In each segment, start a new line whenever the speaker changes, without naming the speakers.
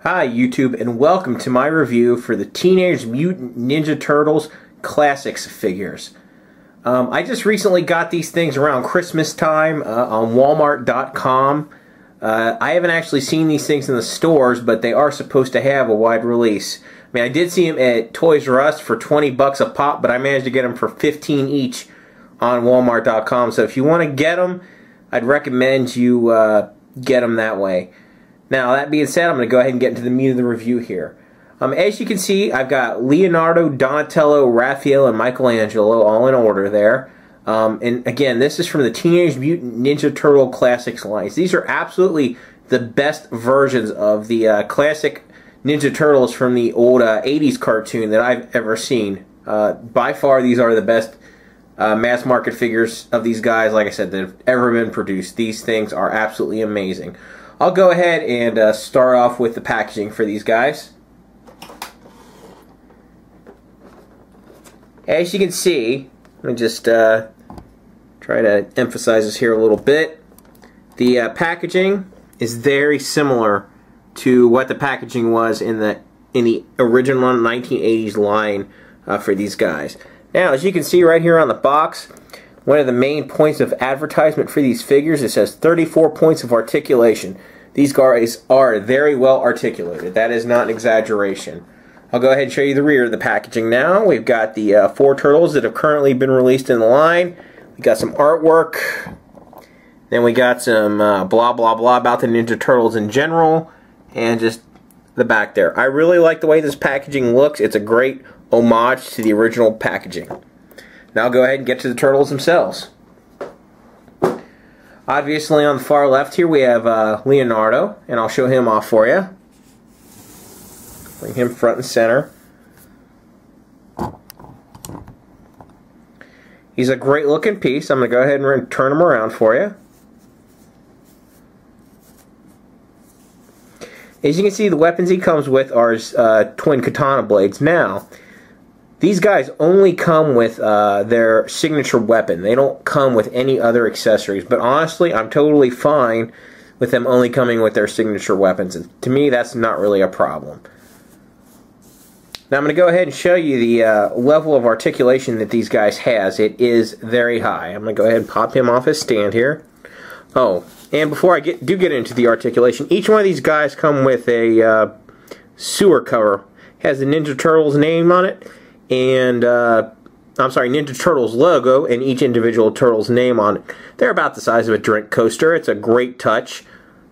Hi YouTube, and welcome to my review for the Teenage Mutant Ninja Turtles Classics figures. I just recently got these things around Christmas time on Walmart.com. I haven't actually seen these things in the stores, but they are supposed to have a wide release. I mean, I did see them at Toys R Us for 20 bucks a pop, but I managed to get them for 15 each on Walmart.com. So if you want to get them, I'd recommend you get them that way. Now, that being said, I'm going to go ahead and get into the meat of the review here. As you can see, I've got Leonardo, Donatello, Raphael, and Michelangelo all in order there. And again, this is from the Teenage Mutant Ninja Turtle Classics lines. These are absolutely the best versions of the classic Ninja Turtles from the old 80s cartoon that I've ever seen. By far, these are the best mass market figures of these guys, like I said, that have ever been produced. These things are absolutely amazing. I'll go ahead and start off with the packaging for these guys. As you can see, let me just try to emphasize this here a little bit. The packaging is very similar to what the packaging was in the original 1980s line for these guys. Now, as you can see right here on the box, one of the main points of advertisement for these figures, it says 34 points of articulation. These guys are very well articulated. That is not an exaggeration. I'll go ahead and show you the rear of the packaging now. We've got the 4 turtles that have currently been released in the line. We got some artwork. Then we got some blah blah blah about the Ninja Turtles in general. And just the back there. I really like the way this packaging looks. It's a great homage to the original packaging. Now I'll go ahead and get to the turtles themselves. Obviously on the far left here we have Leonardo, and I'll show him off for you. Bring him front and center. He's a great looking piece. I'm going to go ahead and turn him around for you. As you can see, the weapons he comes with are his twin katana blades. Now, these guys only come with their signature weapon. They don't come with any other accessories. But honestly, I'm totally fine with them only coming with their signature weapons. And to me, that's not really a problem. Now, I'm going to go ahead and show you the level of articulation that these guys has. It is very high. I'm going to go ahead and pop him off his stand here. Oh, and before I do get into the articulation, each one of these guys come with a sewer cover. It has the Ninja Turtles name on it. And I'm sorry, Ninja Turtles logo and each individual turtle's name on it. They're about the size of a drink coaster. It's a great touch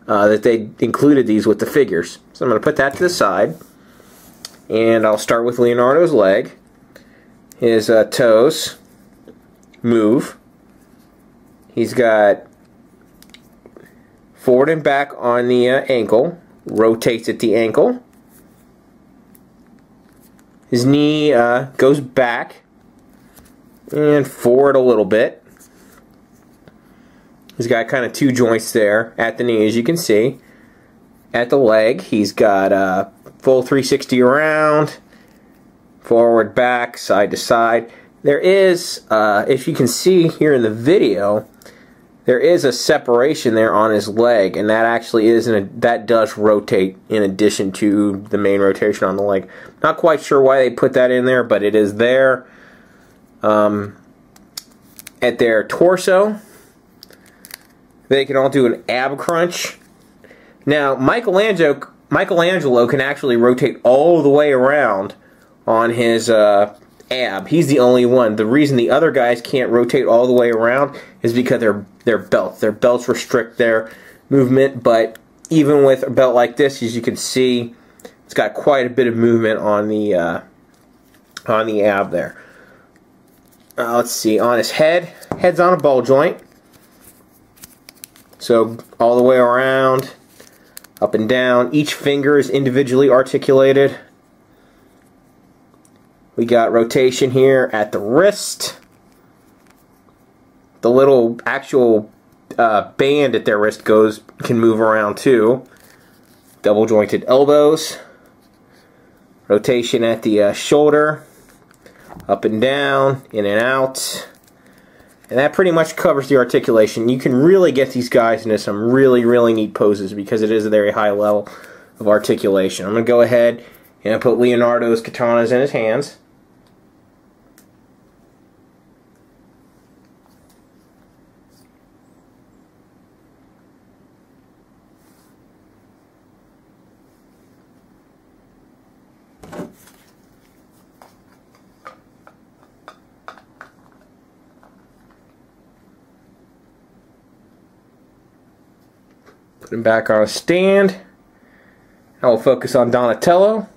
that they included these with the figures. So I'm going to put that to the side, and I'll start with Leonardo's leg. His toes move. He's got forward and back on the ankle, rotates at the ankle. His knee goes back and forward a little bit. He's got kind of 2 joints there at the knee, as you can see. At the leg, he's got a full 360 around, forward, back, side to side. There is, if you can see here in the video, there is a separation there on his leg, and that actually that does rotate in addition to the main rotation on the leg. Not quite sure why they put that in there, but it is there. At their torso, they can all do an ab crunch. Now, Michelangelo can actually rotate all the way around on his ab. He's the only one. The reason the other guys can't rotate all the way around is because their belts restrict their movement. But even with a belt like this, as you can see, it's got quite a bit of movement on the ab there. Let's see, on his head's on a ball joint, so all the way around, up and down. Each finger is individually articulated. We got rotation here at the wrist. The little actual band at their wrist can move around too. Double jointed elbows. Rotation at the shoulder. Up and down, in and out. And that pretty much covers the articulation. You can really get these guys into some really, really neat poses because it is a very high level of articulation. I'm going to go ahead and put Leonardo's katanas in his hands. Put him back on a stand. I will focus on Donatello.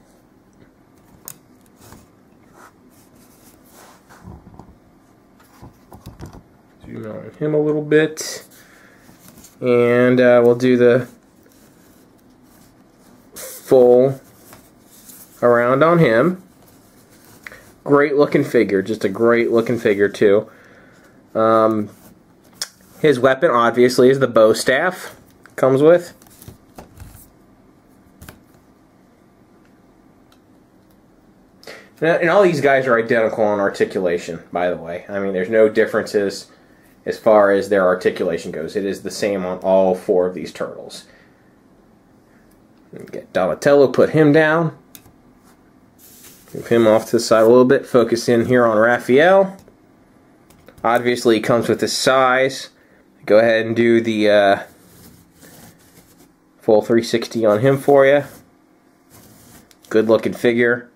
Zoom on him a little bit. And we'll do the full around on him. Great looking figure. Just a great looking figure too. His weapon obviously is the bow staff. Comes with. And all these guys are identical in articulation, by the way. I mean, there's no differences as far as their articulation goes. It is the same on all four of these turtles. Get Donatello, put him down. Move him off to the side a little bit. Focus in here on Raphael. Obviously, he comes with his size. Go ahead and do the full 360 on him for you. Good looking figure.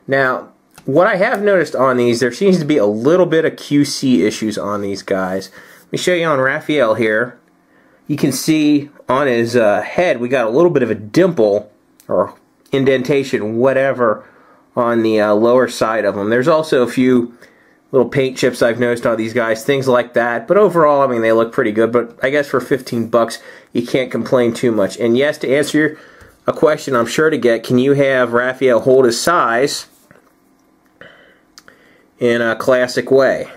Now, what I have noticed on these, there seems to be a little bit of QC issues on these guys. Let me show you on Raphael here. You can see on his head we got a little bit of a dimple or indentation, whatever, on the lower side of him. There's also a few little paint chips I've noticed on these guys, things like that. But overall, I mean, they look pretty good. But I guess for 15 bucks, you can't complain too much. And yes, to answer a question I'm sure to get, can you have Raphael hold his size in a classic way?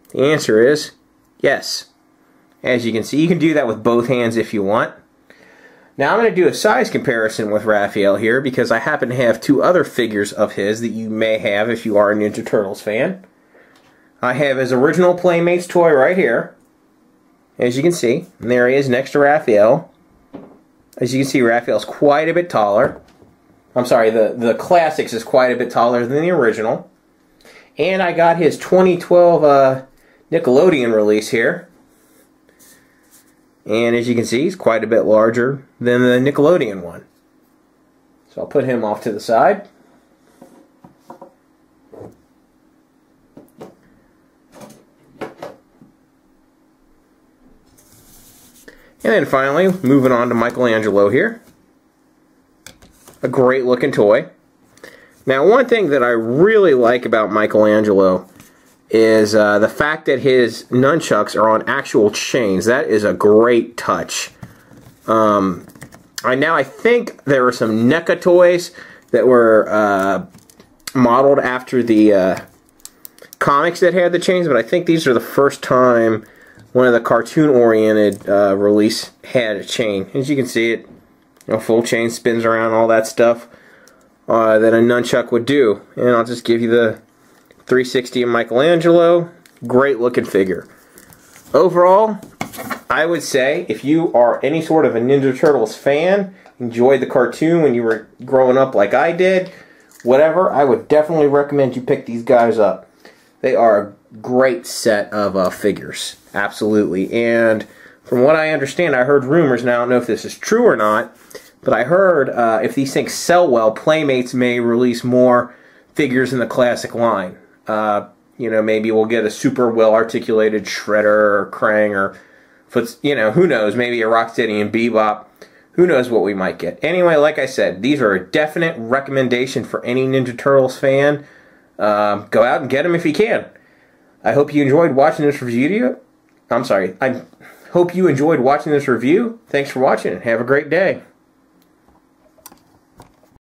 The answer is yes. As you can see, you can do that with both hands if you want. Now I'm going to do a size comparison with Raphael here because I happen to have two other figures of his that you may have if you are a Ninja Turtles fan. I have his original Playmates toy right here, as you can see. And there he is next to Raphael. As you can see, Raphael's quite a bit taller. I'm sorry, the Classics is quite a bit taller than the original. And I got his 2012 Nickelodeon release here. And as you can see, he's quite a bit larger than the Nickelodeon one. So I'll put him off to the side. And then finally, moving on to Michelangelo here. A great looking toy. Now, one thing that I really like about Michelangelo is the fact that his nunchucks are on actual chains. That is a great touch. I think there were some NECA toys that were modeled after the comics that had the chains, but I think these are the first time one of the cartoon-oriented release had a chain. As you can see, it full chain spins around, all that stuff that a nunchuck would do. And I'll just give you the 360 of Michelangelo. Great looking figure. Overall, I would say if you are any sort of a Ninja Turtles fan, enjoyed the cartoon when you were growing up like I did, whatever, I would definitely recommend you pick these guys up. They are a great set of figures. Absolutely. And from what I understand, I heard rumors, now I don't know if this is true or not, but I heard if these things sell well, Playmates may release more figures in the classic line. Maybe we'll get a super well-articulated Shredder or Krang or, who knows, maybe a Rocksteady and Bebop. Who knows what we might get. Anyway, like I said, these are a definite recommendation for any Ninja Turtles fan. Go out and get them if you can. I hope you enjoyed watching this review. I hope you enjoyed watching this review. Thanks for watching and have a great day.